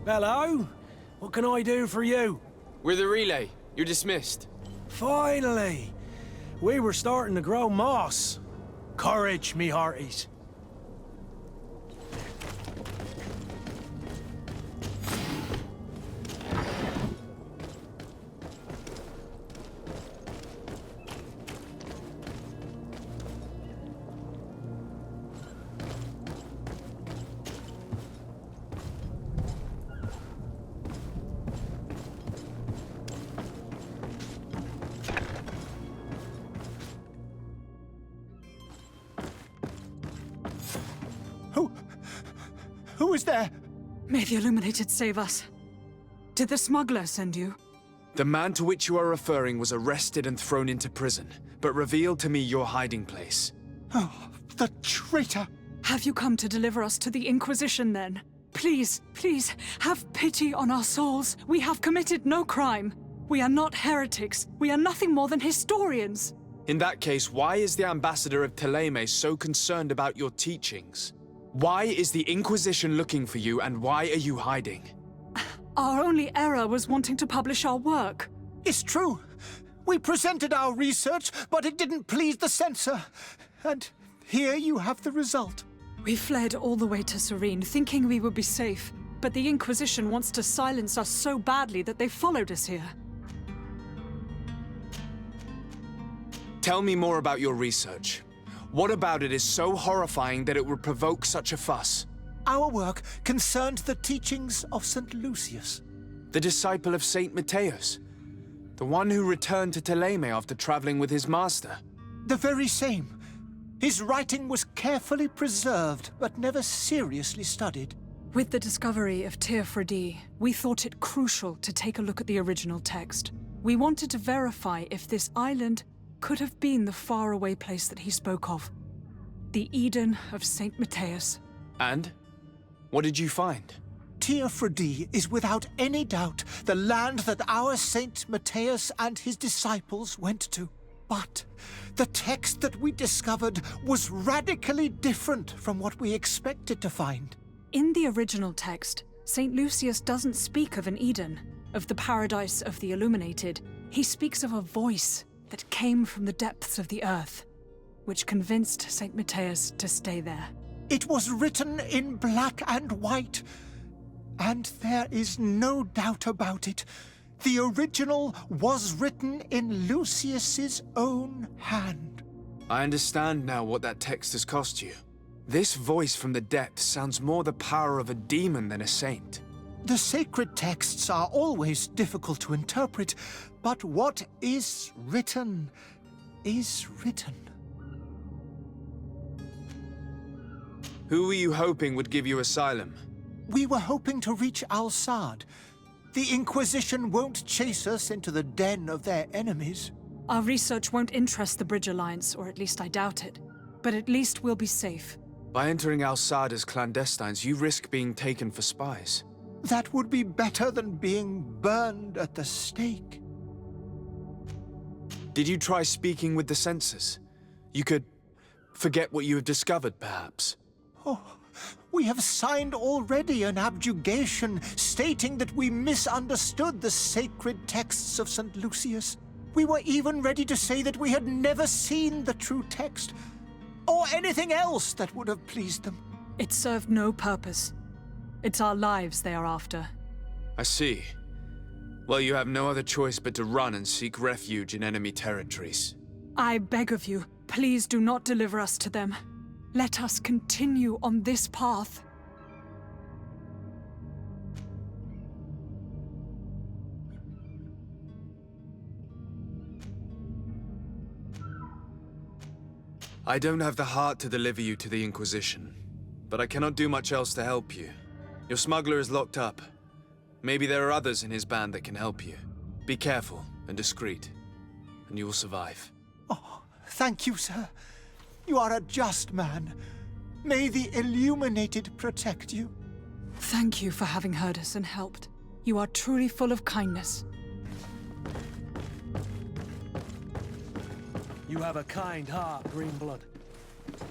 Hello? What can I do for you? We're the relay. You're dismissed. Finally! We were starting to grow moss. Courage, me hearties. Who is there? May the Illuminated save us. Did the smuggler send you? The man to which you are referring was arrested and thrown into prison, but revealed to me your hiding place. Oh, the traitor! Have you come to deliver us to the Inquisition, then? Please, please, have pity on our souls. We have committed no crime. We are not heretics. We are nothing more than historians. In that case, why is the ambassador of Thélème so concerned about your teachings? Why is the Inquisition looking for you, and why are you hiding? Our only error was wanting to publish our work. It's true. We presented our research, but it didn't please the censor. And here you have the result. We fled all the way to Serene, thinking we would be safe. But the Inquisition wants to silence us so badly that they followed us here. Tell me more about your research. What about it is so horrifying that it would provoke such a fuss? Our work concerned the teachings of St. Lucius. The disciple of Saint Matthias? The one who returned to Thélème after traveling with his master? The very same. His writing was carefully preserved, but never seriously studied. With the discovery of Théophrodie, we thought it crucial to take a look at the original text. We wanted to verify if this island could have been the faraway place that he spoke of. The Eden of Saint Matthias. And? What did you find? Théophrodie is without any doubt the land that our Saint Matthias and his disciples went to. But the text that we discovered was radically different from what we expected to find. In the original text, Saint Lucius doesn't speak of an Eden, of the paradise of the illuminated. He speaks of a voice that came from the depths of the earth, which convinced Saint Matthias to stay there. It was written in black and white, and there is no doubt about it. The original was written in Lucius's own hand. I understand now what that text has cost you. This voice from the depths sounds more the power of a demon than a saint. The sacred texts are always difficult to interpret, but what is written is written. Who were you hoping would give you asylum? We were hoping to reach Al-Sad. The Inquisition won't chase us into the den of their enemies. Our research won't interest the Bridge Alliance, or at least I doubt it. But at least we'll be safe. By entering Al-Sad as clandestines, you risk being taken for spies. That would be better than being burned at the stake. Did you try speaking with the censors? You could forget what you have discovered, perhaps. Oh, we have signed already an abjugation stating that we misunderstood the sacred texts of St. Lucius. We were even ready to say that we had never seen the true text, or anything else that would have pleased them. It served no purpose. It's our lives they are after. I see. Well, you have no other choice but to run and seek refuge in enemy territories. I beg of you, please do not deliver us to them. Let us continue on this path. I don't have the heart to deliver you to the Inquisition, but I cannot do much else to help you. Your smuggler is locked up. Maybe there are others in his band that can help you. Be careful and discreet, and you will survive. Oh, thank you, sir. You are a just man. May the Illuminated protect you. Thank you for having heard us and helped. You are truly full of kindness. You have a kind heart, Greenblood.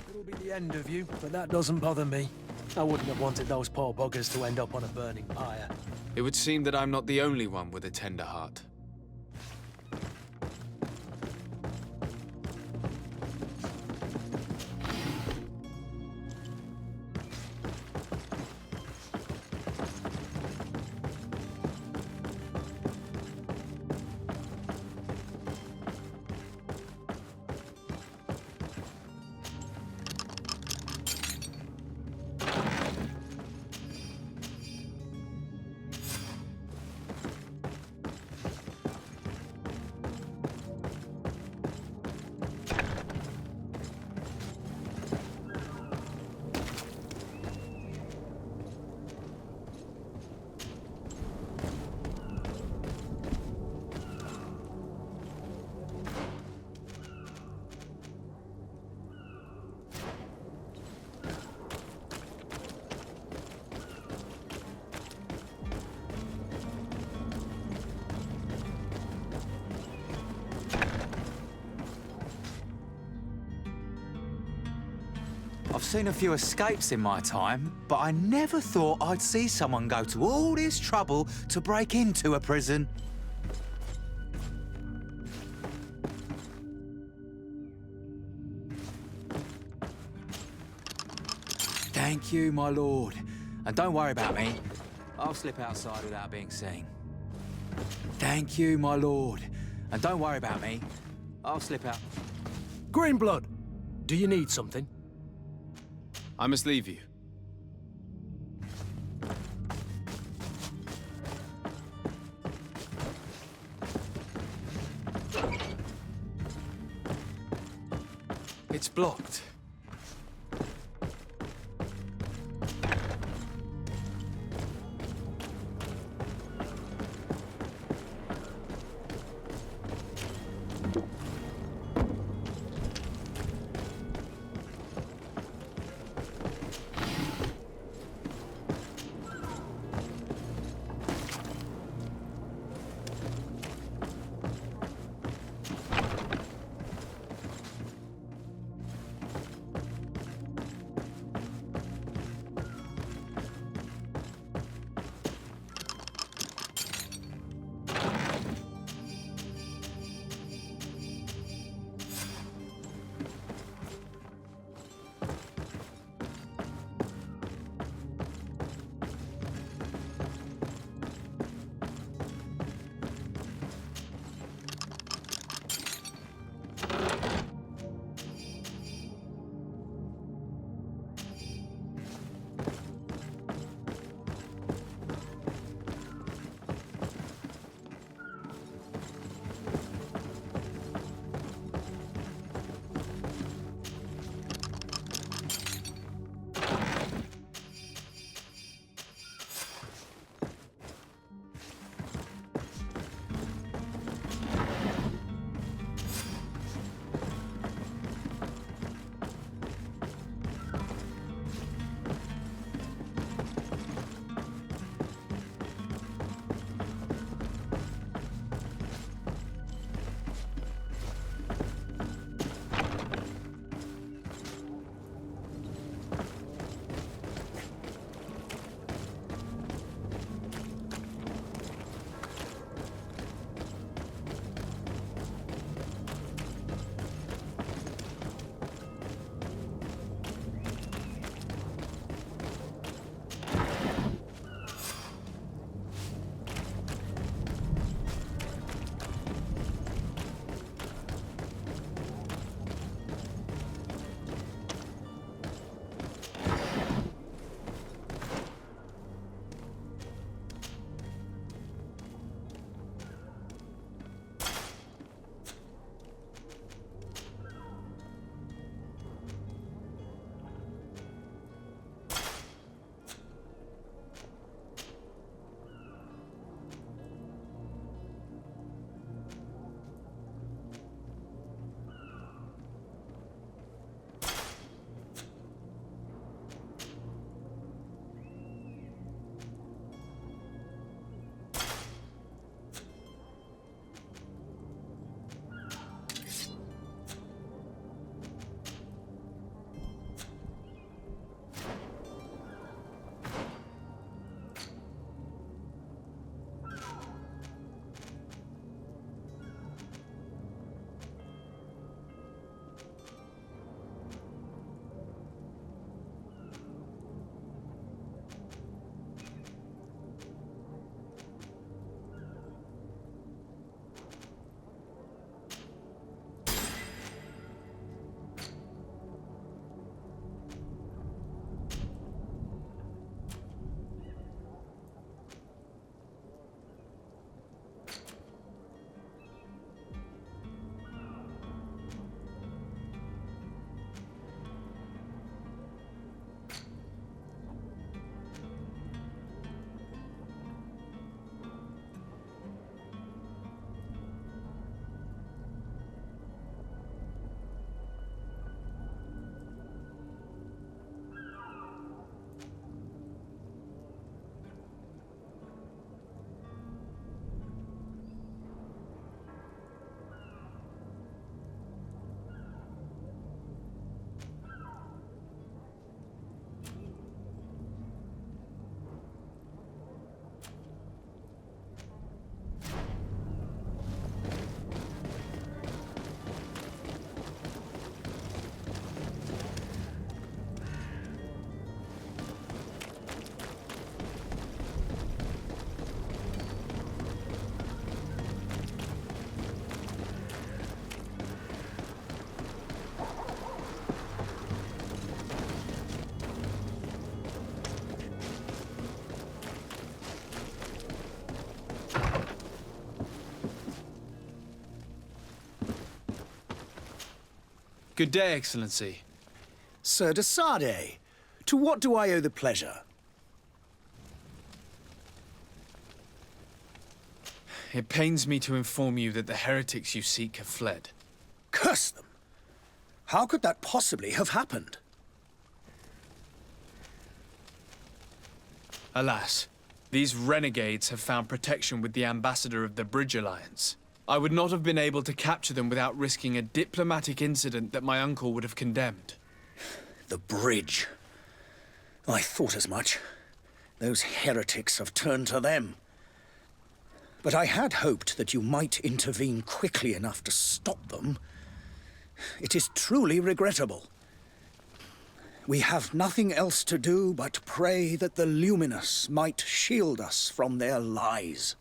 It'll be the end of you, but that doesn't bother me. I wouldn't have wanted those poor buggers to end up on a burning pyre. It would seem that I'm not the only one with a tender heart. I've seen a few escapes in my time, but I never thought I'd see someone go to all this trouble to break into a prison. Thank you, my lord. And don't worry about me. I'll slip outside without being seen. Thank you, my lord. And don't worry about me. I'll slip out. Greenblood, do you need something? I must leave you. It's blocked. Good day, Excellency. Sir de Sardet, to what do I owe the pleasure? It pains me to inform you that the heretics you seek have fled. Curse them! How could that possibly have happened? Alas, these renegades have found protection with the ambassador of the Bridge Alliance. I would not have been able to capture them without risking a diplomatic incident that my uncle would have condemned. The bridge. I thought as much. Those heretics have turned to them. But I had hoped that you might intervene quickly enough to stop them. It is truly regrettable. We have nothing else to do but pray that the Luminous might shield us from their lies.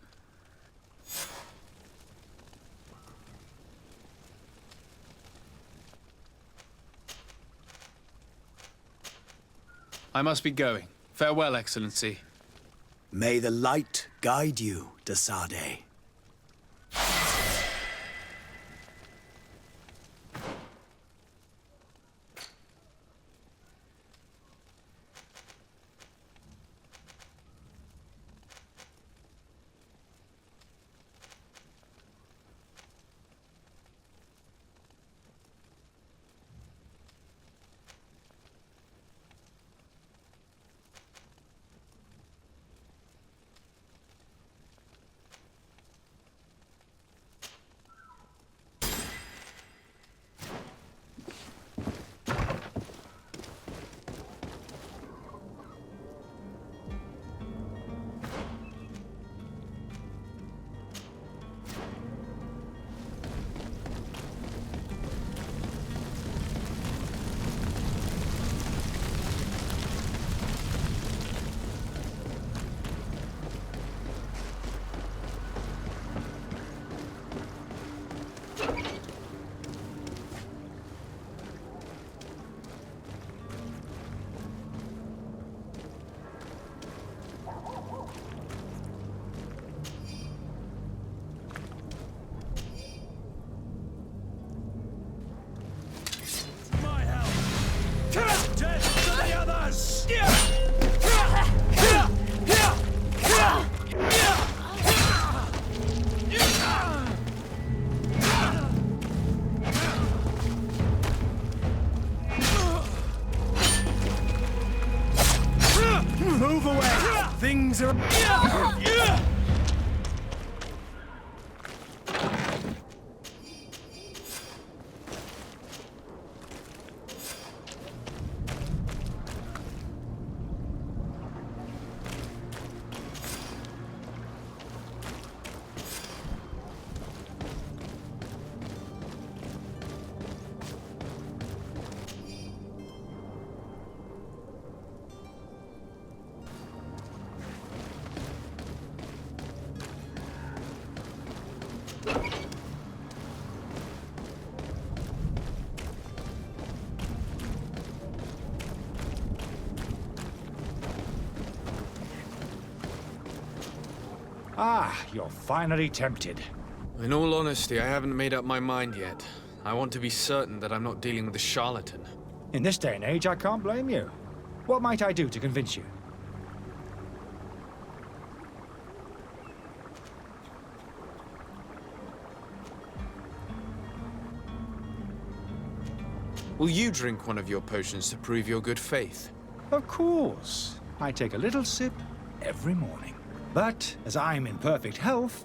I must be going. Farewell, Excellency. May the light guide you, de Sardet. Move away! Things are... Ah, you're finally tempted. In all honesty, I haven't made up my mind yet. I want to be certain that I'm not dealing with a charlatan. In this day and age, I can't blame you. What might I do to convince you? Will you drink one of your potions to prove your good faith? Of course. I take a little sip every morning. But, as I'm in perfect health,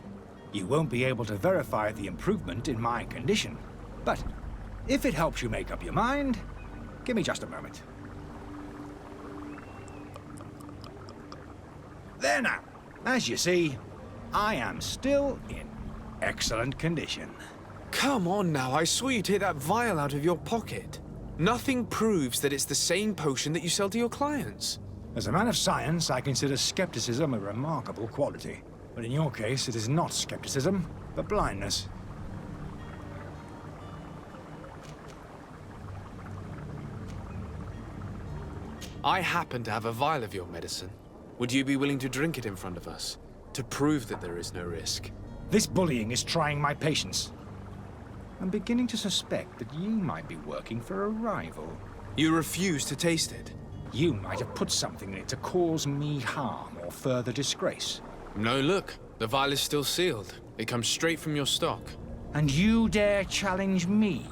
you won't be able to verify the improvement in my condition. But, if it helps you make up your mind, give me just a moment. There now. As you see, I am still in excellent condition. Come on now, I saw you take that vial out of your pocket. Nothing proves that it's the same potion that you sell to your clients. As a man of science, I consider skepticism a remarkable quality. But in your case, it is not skepticism, but blindness. I happen to have a vial of your medicine. Would you be willing to drink it in front of us? To prove that there is no risk? This bullying is trying my patience. I'm beginning to suspect that you might be working for a rival. You refuse to taste it? You might have put something in it to cause me harm or further disgrace. No, look. The vial is still sealed. It comes straight from your stock. And you dare challenge me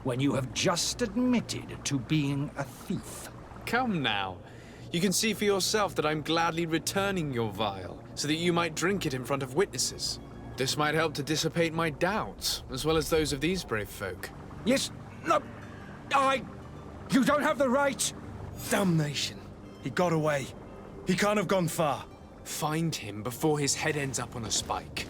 when you have just admitted to being a thief? Come now. You can see for yourself that I'm gladly returning your vial, so that you might drink it in front of witnesses. This might help to dissipate my doubts, as well as those of these brave folk. Yes, no, You don't have the right! Damnation. He got away. He can't have gone far. Find him before his head ends up on a spike.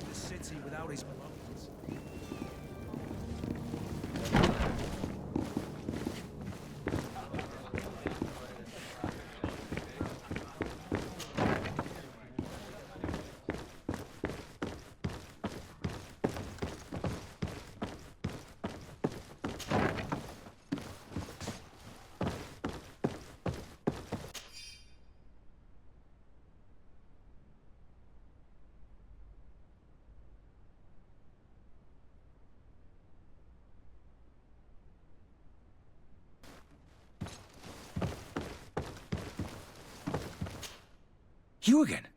The city without his belongings. You again?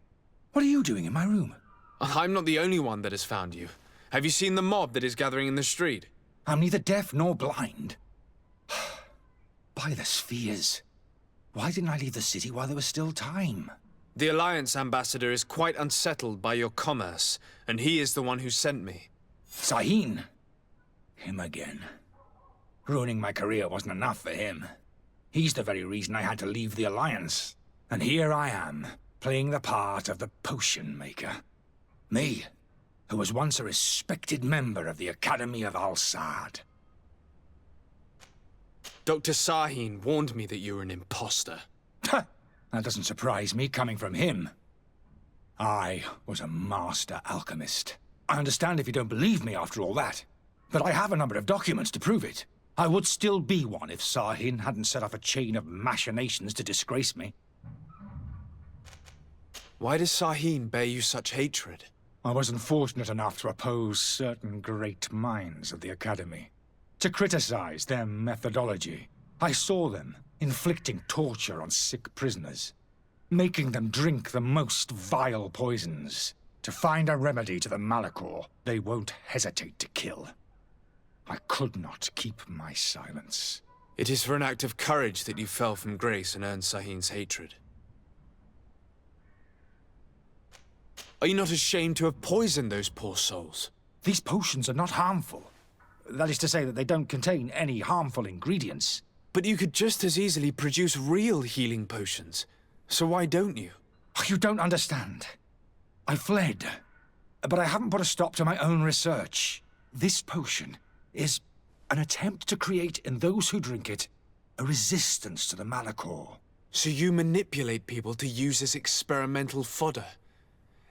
What are you doing in my room? I'm not the only one that has found you. Have you seen the mob that is gathering in the street? I'm neither deaf nor blind. By the spheres. Why didn't I leave the city while there was still time? The Alliance ambassador is quite unsettled by your commerce, and he is the one who sent me. Sahin. Him again. Ruining my career wasn't enough for him. He's the very reason I had to leave the Alliance. And here I am, playing the part of the potion maker. Me, who was once a respected member of the Academy of Al-Sad. Dr. Sahin warned me that you were an imposter. That doesn't surprise me, coming from him. I was a master alchemist. I understand if you don't believe me after all that, but I have a number of documents to prove it. I would still be one if Sahin hadn't set off a chain of machinations to disgrace me. Why does Sahin bear you such hatred? I wasn't fortunate enough to oppose certain great minds of the Academy, to criticize their methodology. I saw them inflicting torture on sick prisoners, making them drink the most vile poisons. To find a remedy to the malachor they won't hesitate to kill. I could not keep my silence. It is for an act of courage that you fell from grace and earned Sahin's hatred. Are you not ashamed to have poisoned those poor souls? These potions are not harmful. That is to say that they don't contain any harmful ingredients. But you could just as easily produce real healing potions. So why don't you? You don't understand. I fled, but I haven't put a stop to my own research. This potion is an attempt to create in those who drink it a resistance to the malachor. So you manipulate people to use as experimental fodder?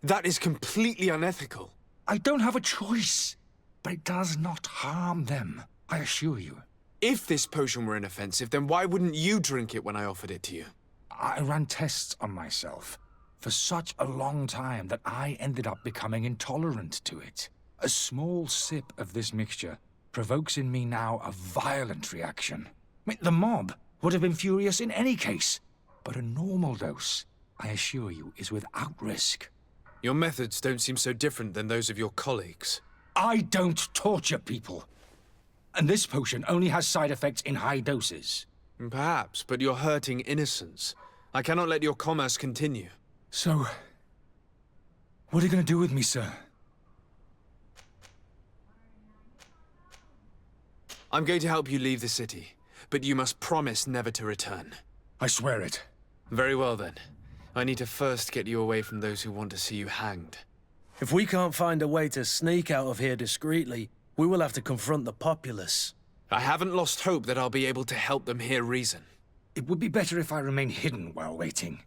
That is completely unethical. I don't have a choice, but it does not harm them, I assure you. If this potion were inoffensive, then why wouldn't you drink it when I offered it to you? I ran tests on myself for such a long time that I ended up becoming intolerant to it. A small sip of this mixture provokes in me now a violent reaction. The mob would have been furious in any case, but a normal dose, I assure you, is without risk. Your methods don't seem so different than those of your colleagues. I don't torture people. And this potion only has side effects in high doses. Perhaps, but you're hurting innocents. I cannot let your commerce continue. So, what are you going to do with me, sir? I'm going to help you leave the city, but you must promise never to return. I swear it. Very well then. I need to first get you away from those who want to see you hanged. If we can't find a way to sneak out of here discreetly, we will have to confront the populace. I haven't lost hope that I'll be able to help them hear reason. It would be better if I remain hidden while waiting.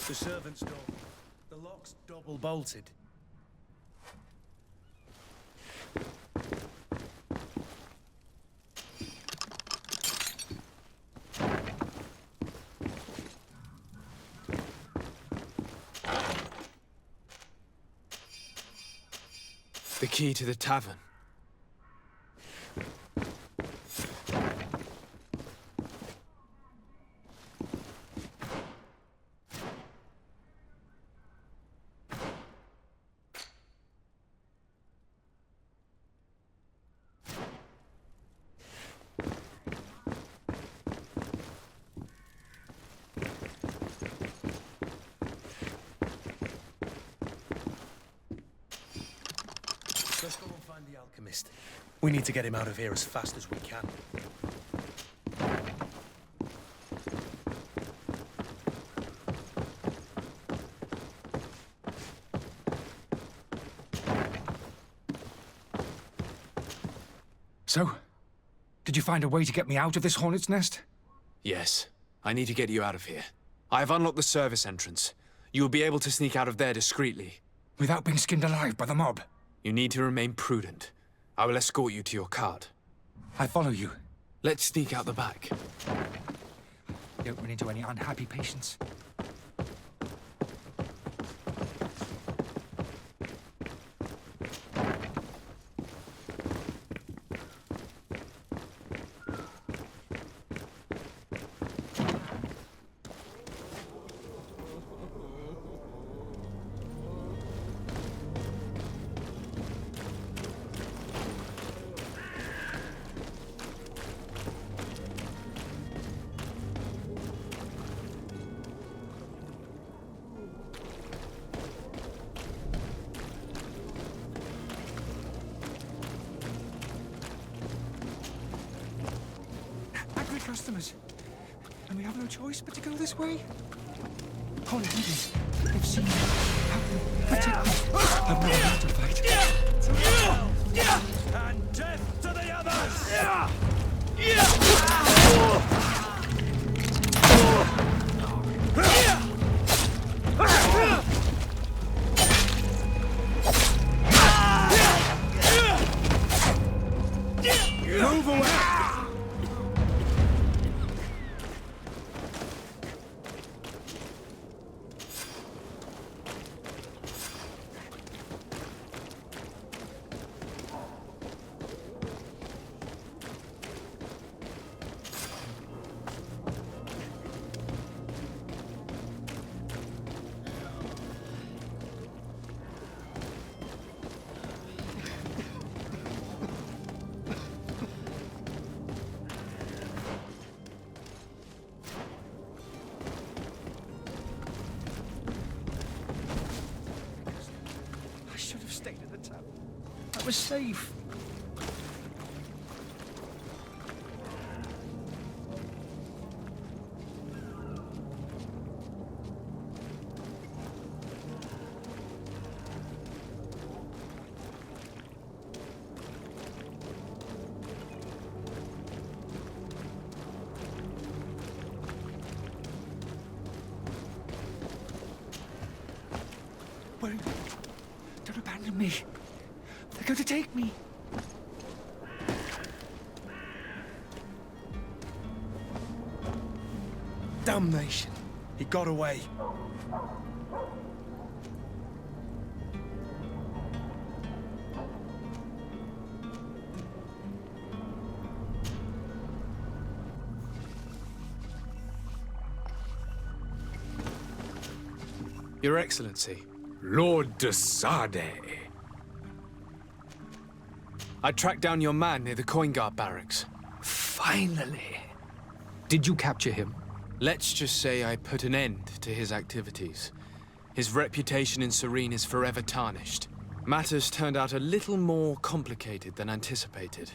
The servant's door. The lock's double bolted. The key to the tavern. Let's go and find the alchemist. We need to get him out of here as fast as we can. So, did you find a way to get me out of this hornet's nest? Yes. I need to get you out of here. I have unlocked the service entrance. You will be able to sneak out of there discreetly. Without being skinned alive by the mob? You need to remain prudent. I will escort you to your cart. I follow you. Let's sneak out the back. Don't run into any unhappy patients. Customers. And we have no choice but to go this way? Holy ladies, they've seen me. Protect me. I'm not allowed to fight. And death to the others! Move away! Was safe. Where are you? Don't abandon me. They're going to take me. Damnation. He got away. Your Excellency. Lord de Sade. I tracked down your man near the coin guard barracks. Finally. Did you capture him? Let's just say I put an end to his activities. His reputation in Serene is forever tarnished. Matters turned out a little more complicated than anticipated.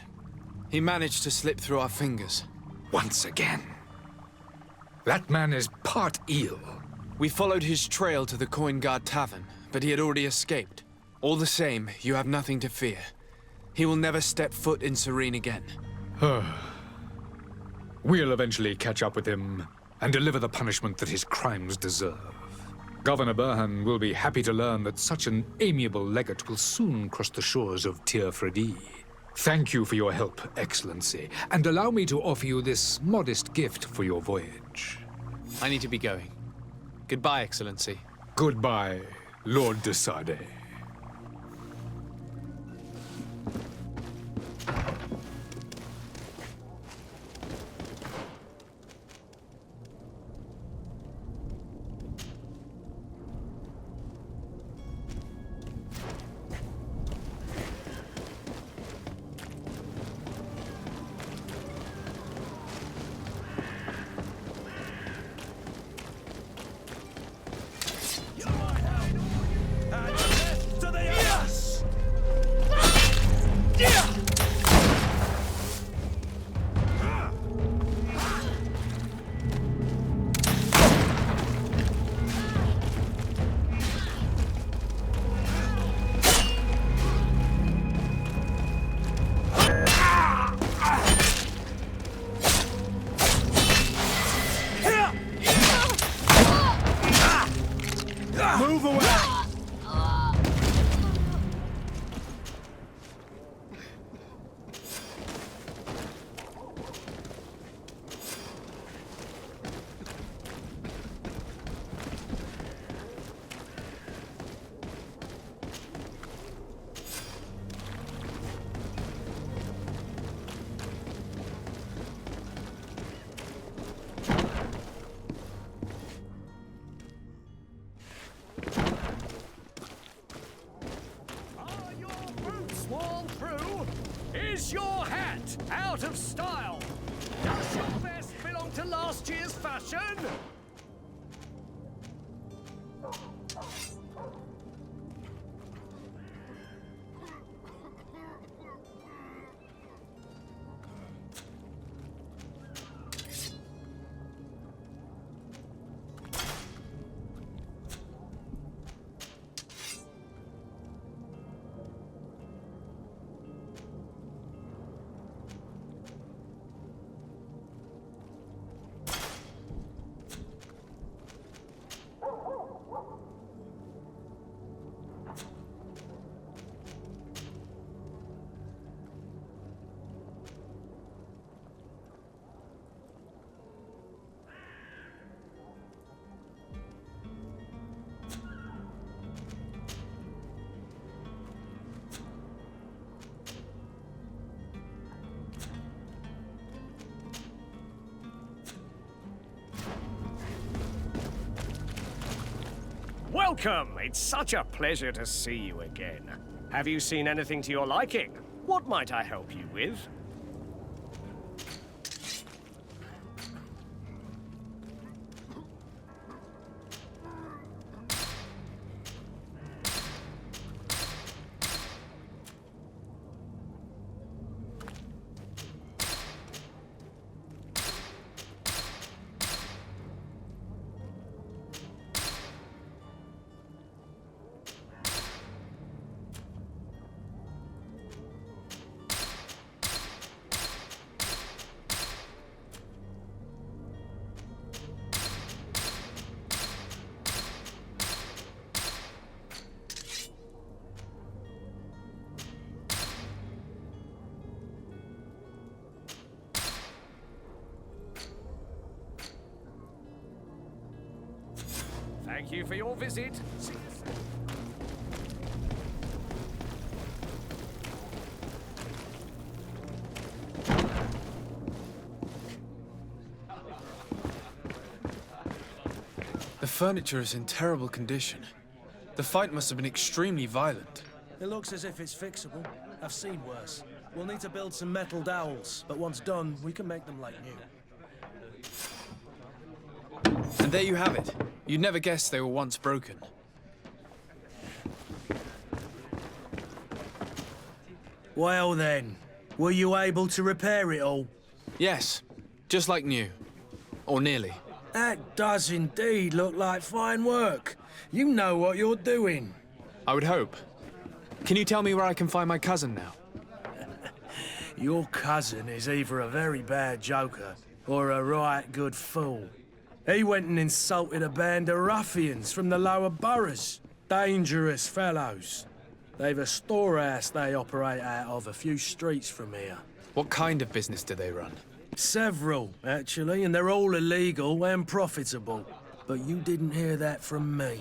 He managed to slip through our fingers. Once again. That man is part eel. We followed his trail to the Coin Guard Tavern, but he had already escaped. All the same, you have nothing to fear. He will never step foot in Serene again. We'll eventually catch up with him and deliver the punishment that his crimes deserve. Governor Burhan will be happy to learn that such an amiable legate will soon cross the shores of Tir-Fredi. Thank you for your help, Excellency, and allow me to offer you this modest gift for your voyage. I need to be going. Goodbye, Excellency. Goodbye, Lord de Sade. Is your hat out of style? Does your vest belong to last year's fashion? Welcome! It's such a pleasure to see you again. Have you seen anything to your liking? What might I help you with? Thank you for your visit. See you soon. The furniture is in terrible condition. The fight must have been extremely violent. It looks as if it's fixable. I've seen worse. We'll need to build some metal dowels, but once done, we can make them like new. And there you have it. You'd never guess they were once broken. Well then, were you able to repair it all? Yes, just like new. Or nearly. That does indeed look like fine work. You know what you're doing. I would hope. Can you tell me where I can find my cousin now? Your cousin is either a very bad joker or a right good fool. He went and insulted a band of ruffians from the lower boroughs. Dangerous fellows. They've a storehouse they operate out of a few streets from here. What kind of business do they run? Several, actually, and they're all illegal and profitable. But you didn't hear that from me.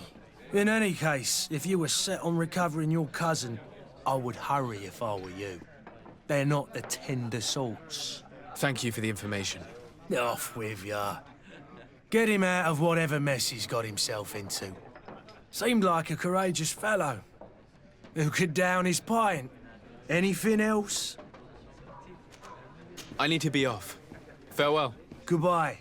In any case, if you were set on recovering your cousin, I would hurry if I were you. They're not the tender sorts. Thank you for the information. Off with ya. Get him out of whatever mess he's got himself into. Seemed like a courageous fellow. Who could down his pint? Anything else? I need to be off. Farewell. Goodbye.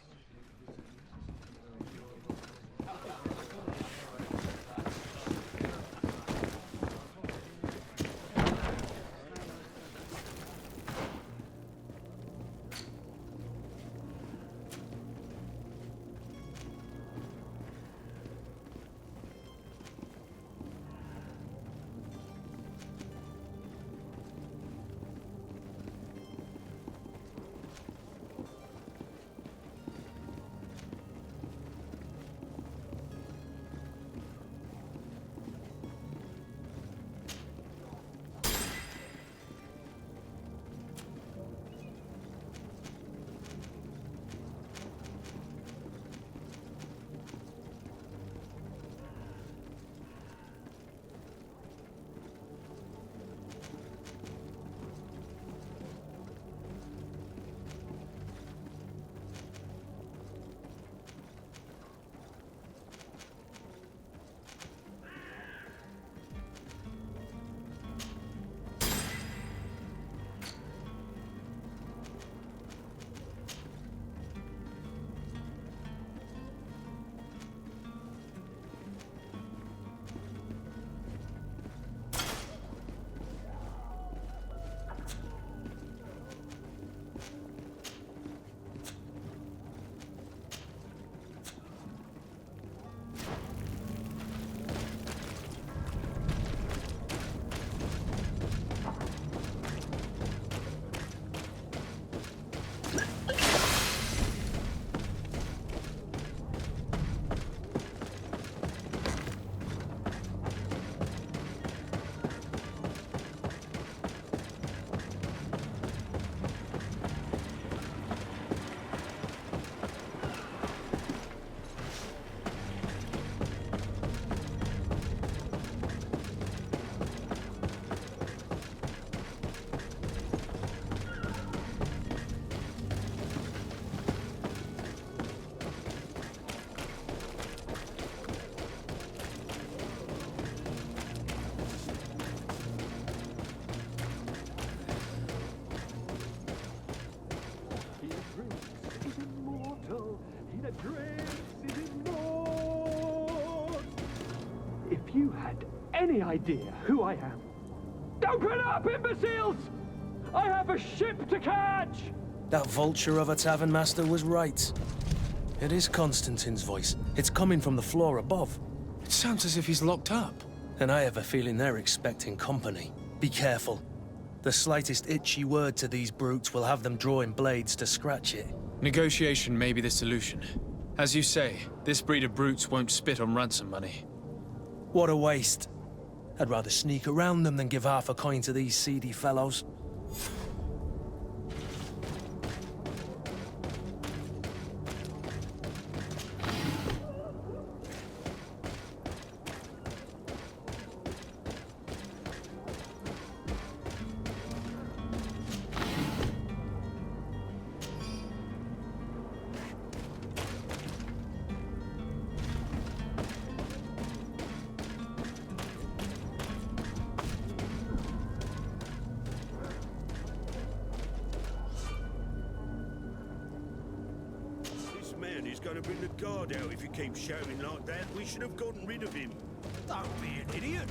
If you had any idea who I am... Open up, imbeciles! I have a ship to catch! That vulture of a tavern master was right. It is Constantin's voice. It's coming from the floor above. It sounds as if he's locked up. And I have a feeling they're expecting company. Be careful. The slightest itchy word to these brutes will have them drawing blades to scratch it. Negotiation may be the solution. As you say, this breed of brutes won't spit on ransom money. What a waste. I'd rather sneak around them than give half a coin to these seedy fellows. He's going to bring the guard out if he keeps shouting like that. We should have gotten rid of him. Don't be an idiot.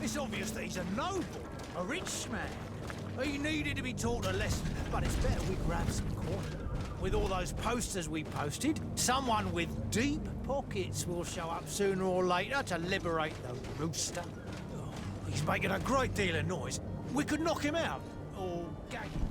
It's obvious that he's a noble, a rich man. He needed to be taught a lesson, but it's better we grab some coin. With all those posters we posted, someone with deep pockets will show up sooner or later to liberate the rooster. Oh, he's making a great deal of noise. We could knock him out, or gag him.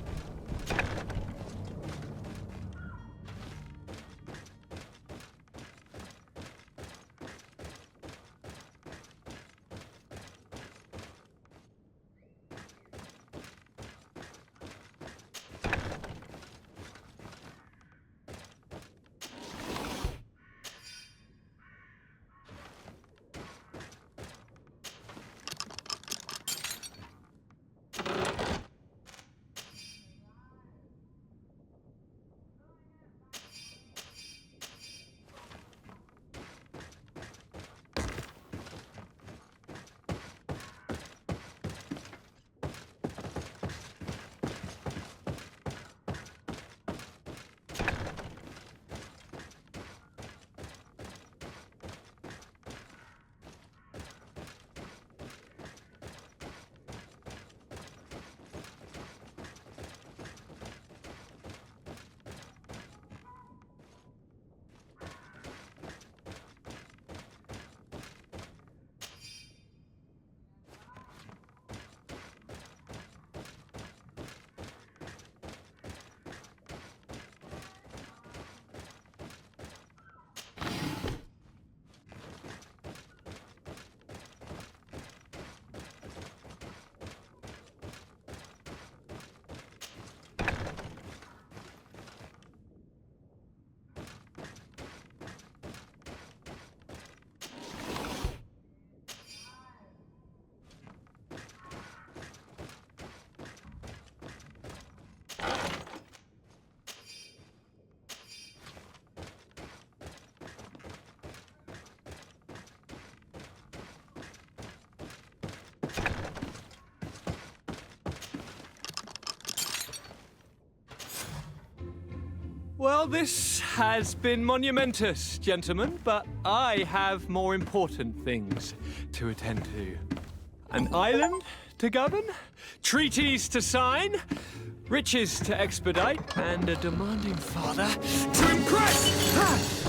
Well, this has been monumentous, gentlemen, but I have more important things to attend to. An island to govern, treaties to sign, riches to expedite, and a demanding father to impress!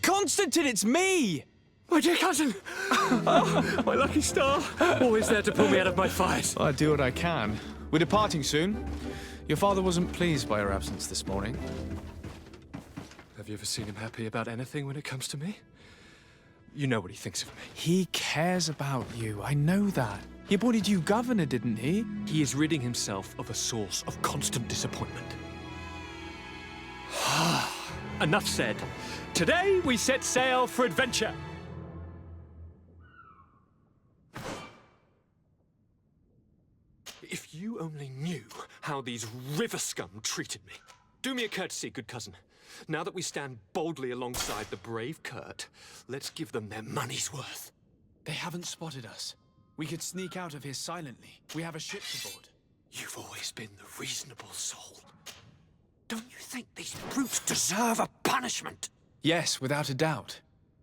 Constantine, it's me! My dear cousin! Oh, my lucky star! Always there to pull me out of my fires. I do what I can. We're departing soon. Your father wasn't pleased by your absence this morning. Have you ever seen him happy about anything when it comes to me? You know what he thinks of me. He cares about you, I know that. He appointed you governor, didn't he? He is ridding himself of a source of constant disappointment. Enough said. Today we set sail for adventure. If you only knew how these river scum treated me. Do me a courtesy, good cousin. Now that we stand boldly alongside the brave Kurt, let's give them their money's worth. They haven't spotted us. We could sneak out of here silently. We have a ship to board. You've always been the reasonable soul. Don't you think these brutes deserve a punishment? Yes, without a doubt.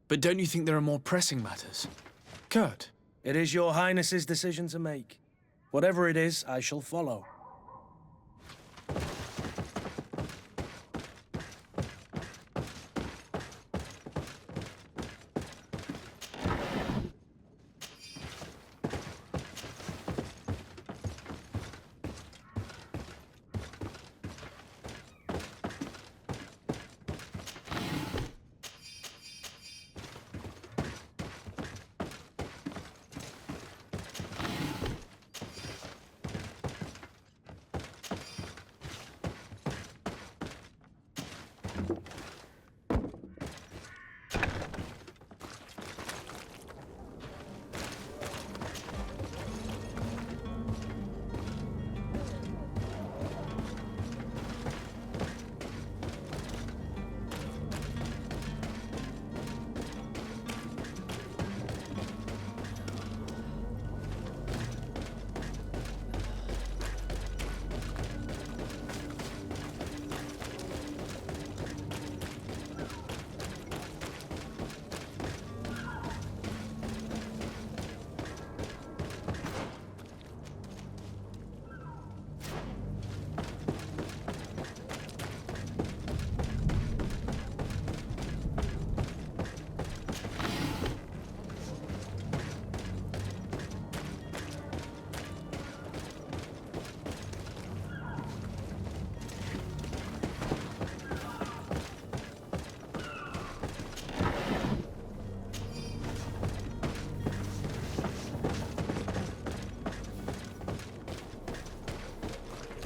But don't you think there are more pressing matters? Kurt? It is your highness's decision to make. Whatever it is, I shall follow.